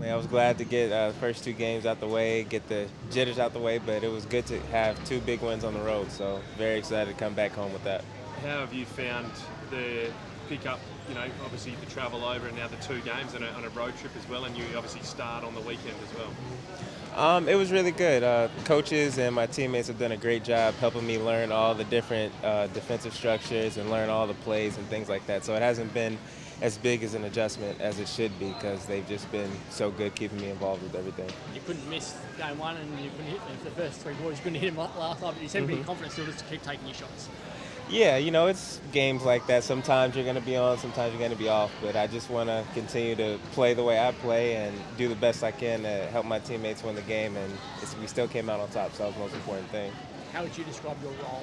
definitely. I was glad to get the first two games out the way, get the jitters out the way, but it was good to have two big wins on the road. So very excited to come back home with that. How have you found the pick-up, obviously the travel over and now the two games on a road trip as well, and you obviously start on the weekend as well? It was really good. Coaches and my teammates have done a great job helping me learn all the different defensive structures and learn all the plays and things like that. So it hasn't been as big as an adjustment as it should be because they've just been so good keeping me involved with everything. You couldn't miss game one and you couldn't hit them for the first three quarters. You couldn't hit him last night, but you seem pretty confident still just to keep taking your shots. Yeah, it's games like that. Sometimes you're going to be on, sometimes you're going to be off. But I just want to continue to play the way I play and do the best I can to help my teammates win the game. And we still came out on top, so that was the most important thing. How would you describe your role?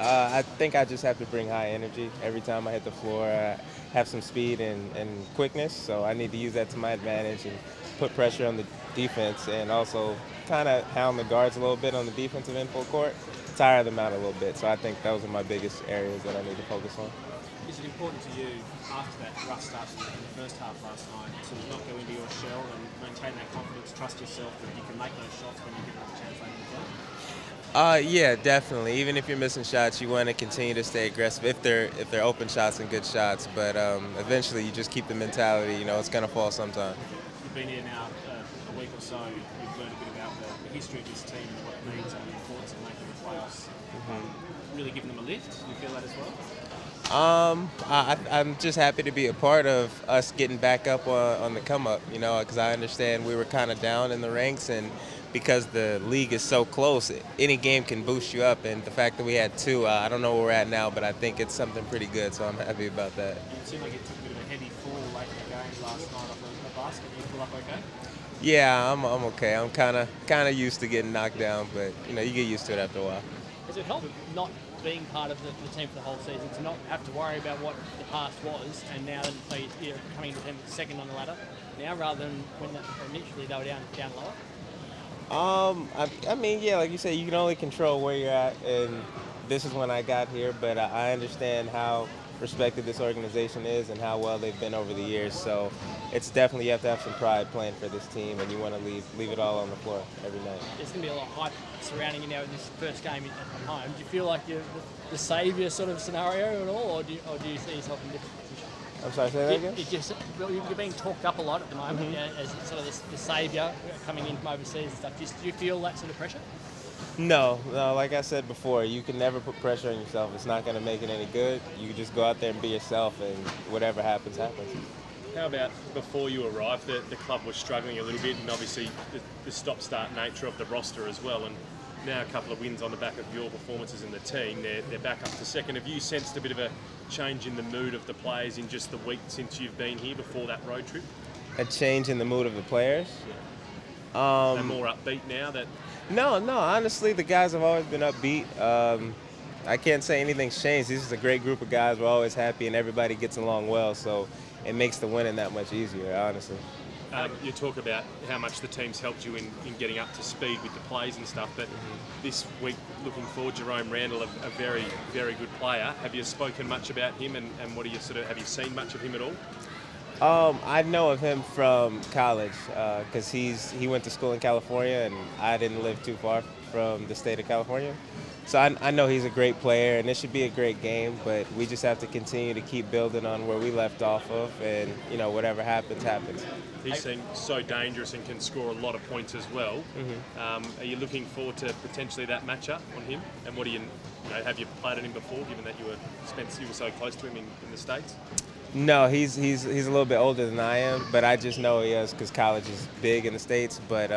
I think I just have to bring high energy. Every time I hit the floor, I have some speed and quickness. So I need to use that to my advantage and put pressure on the defense and also kind of hound the guards a little bit on the defensive end full court. Tire them out a little bit. So I think those are my biggest areas that I need to focus on. Is it important to you after that rough start in the first half last night to not go into your shell and maintain that confidence, trust yourself that you can make those shots when you get another chance later in the game? Yeah, definitely. Even if you're missing shots, you want to continue to stay aggressive if they're open shots and good shots. But eventually, you just keep the mentality. It's going to fall sometime. You've been here now a week or so. You've learned a bit about the history of this team and what it means and the importance of making the playoffs. Really giving them a lift. Do you feel that as well? I'm just happy to be a part of us getting back up on the come up. Because I understand we were kind of down in the ranks and. Because the league is so close, any game can boost you up. And the fact that we had two, I don't know where we're at now, but I think it's something pretty good, so I'm happy about that. It seemed like it took a bit of a heavy fall late in the game last night off the basket. You feel up okay? Yeah, I'm okay. I'm kind of used to getting knocked down, but you get used to it after a while. Has it helped not being part of the team for the whole season to not have to worry about what the past was, and now that you're coming to him second on the ladder now rather than when initially they were down lower? I mean, yeah, like you said, you can only control where you're at, and this is when I got here, but I understand how respected this organization is and how well they've been over the years, so it's definitely, you have to have some pride playing for this team, and you want to leave it all on the floor every night. There's going to be a lot of hype surrounding you now in this first game at home. Do you feel like you're the saviour sort of scenario at all, or do you see yourself in a different position? I'm sorry, say that again? You're being talked up a lot at the moment as sort of the saviour coming in from overseas and stuff. Do you feel that sort of pressure? No, like I said before, you can never put pressure on yourself. It's not going to make it any good. You can just go out there and be yourself, and whatever happens, happens. How about before you arrived, the club was struggling a little bit, and obviously the stop-start nature of the roster as well, and now a couple of wins on the back of your performances in the team, they're back up to second. Have you sensed a bit of a change in the mood of the players in just the week since you've been here before that road trip? A change in the mood of the players? Yeah. They're more upbeat now? No, honestly, the guys have always been upbeat. I can't say anything's changed. This is a great group of guys. We're always happy, and everybody gets along well, so it makes the winning that much easier, honestly. You talk about how much the team's helped you in getting up to speed with the plays and stuff, but this week, looking forward, Jerome Randall, a very, very good player. Have you spoken much about him, and what do you have you seen much of him at all? I know of him from college because he went to school in California, and I didn't live too far from the state of California. So I know he's a great player, and it should be a great game, but we just have to continue to keep building on where we left off of, and, whatever happens, happens. He seems so dangerous and can score a lot of points as well. Are you looking forward to potentially that matchup on him? And what do you have you played on him before, given that you were so close to him in the States? No, he's a little bit older than I am, but I just know he is because college is big in the States. But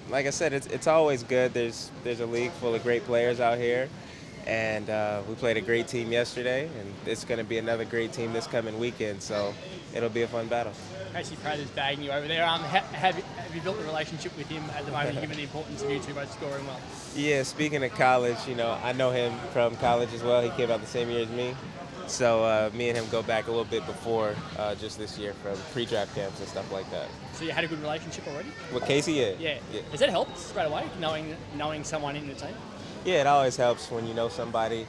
like I said, it's always good. There's a league full of great players out here, and we played a great team yesterday, and it's going to be another great team this coming weekend. So it'll be a fun battle. Casey Prather's bagging you over there. Have you built a relationship with him at the moment, given the importance of you two both scoring well? Yeah, speaking of college, I know him from college as well. He came out the same year as me. So me and him go back a little bit before just this year from pre-draft camps and stuff like that. So you had a good relationship already? With Casey, yeah. Yeah. Has that helped straight away, knowing someone in the team? Yeah, it always helps when you know somebody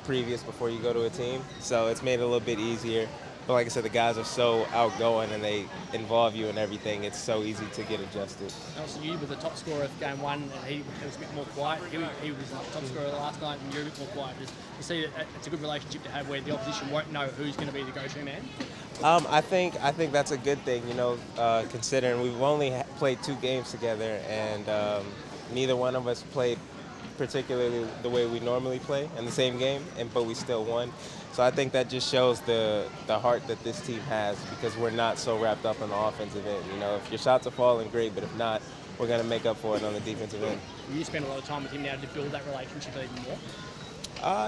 previous before you go to a team. So it's made it a little bit easier. But like I said, the guys are so outgoing and they involve you in everything. It's so easy to get adjusted. Also, you were the top scorer of game one, and he was a bit more quiet. He was the top scorer last night, and you're a bit more quiet. Just you see that it's a good relationship to have where the opposition won't know who's going to be the go-to man. I think that's a good thing, considering we've only played 2 games together, and neither one of us played particularly the way we normally play in the same game, but we still won. So I think that just shows the heart that this team has, because we're not so wrapped up in the offensive end. If your shots are falling, great, but if not, we're going to make up for it on the defensive end. You spend a lot of time with him now to build that relationship even more.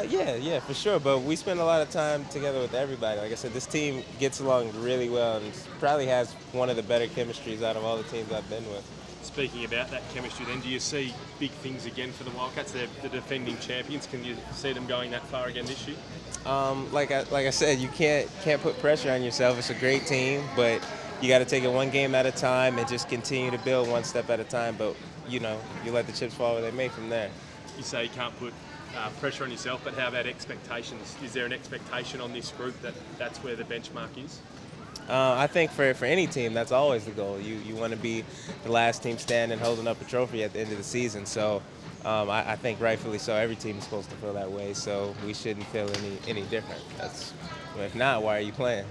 Yeah, for sure. But we spend a lot of time together with everybody. Like I said, this team gets along really well and probably has one of the better chemistries out of all the teams I've been with. Speaking about that chemistry, then, do you see big things again for the Wildcats? They're the defending champions. Can you see them going that far again this year? Like I said, you can't put pressure on yourself. It's a great team, but you got to take it one game at a time and just continue to build one step at a time. But you let the chips fall where they may from there. You say you can't put pressure on yourself, but how about expectations? Is there an expectation on this group that's where the benchmark is? I think for any team, that's always the goal. You want to be the last team standing, holding up a trophy at the end of the season. So I think rightfully so, every team is supposed to feel that way. So we shouldn't feel any different. If not, why are you playing?